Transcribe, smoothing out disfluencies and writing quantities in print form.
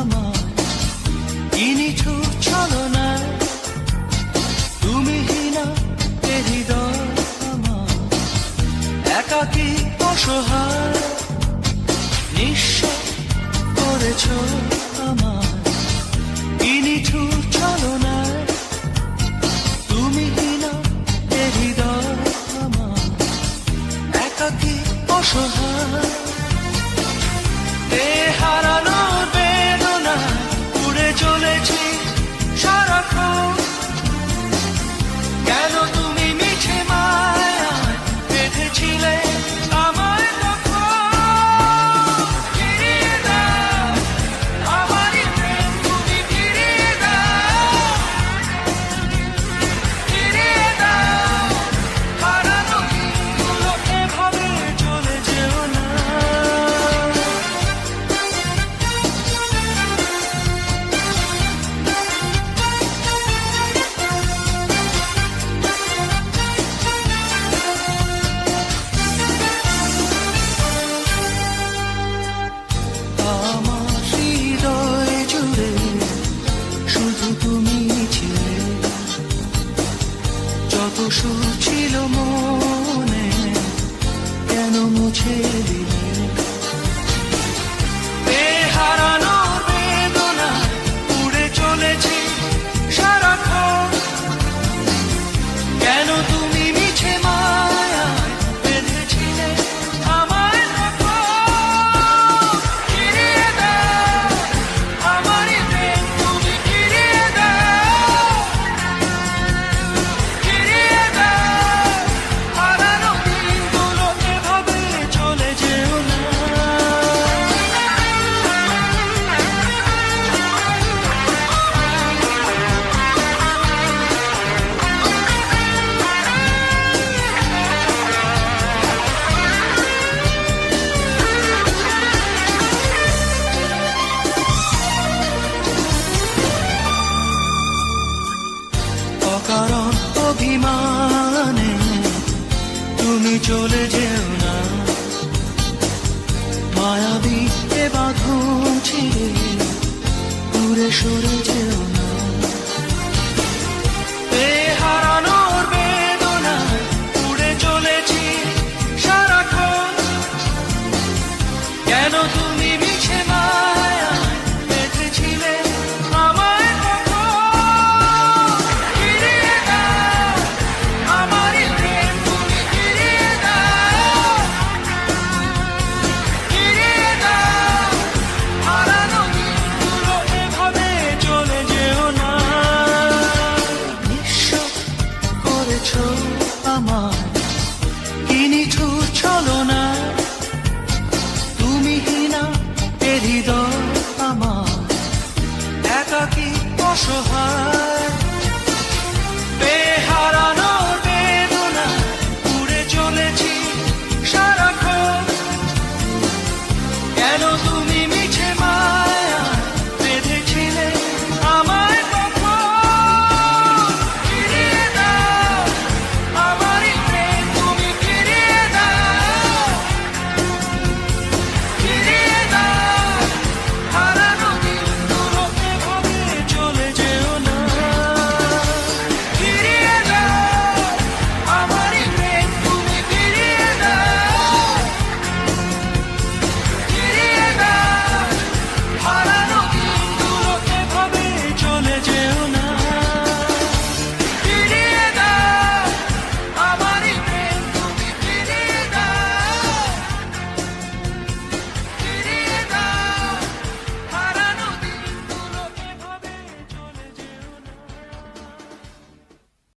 আমার ইনিছু ছলনা, তুমি হীনা এ হৃদয় আমার একাকী অসহায় নিঃস্ব করেছ আমার ইনিছু ছলনা, তুমি হীনা এ হৃদয় আমার একাকী অসহায়। হারানোর বেদনা উড়ে চলেছি সারাক্ষণ, কেন তুমি মিছে মায়ায় বেঁধেছিলে আমায় তখন? ফিরিয়ে দাও আমারই প্রেম, তুমি ফিরিয়ে দাও, ফিরিয়ে দাও হারানো দিনগুলো, এভাবে চলে যেও না। যত সুর ছিল মনে কেন মুছে দিলে? হারানোর বেদনা উড়ে চলেছি সারাক্ষণ, কেন তুমি মিছে মায়ায় বেঁধেছিলে আমায় তখন? ফিরিয়ে দাও আমারই প্রেম, তুমি ফিরিয়ে দাও, ফিরিয়ে দাও হারানো দিনগুলো, এভাবে চলে যেও না। অকারণ অভিমানে তুমি চলে যেও না, মায়াবী এ বাঁধন ছিঁড়ে দূরে সরে যেও না।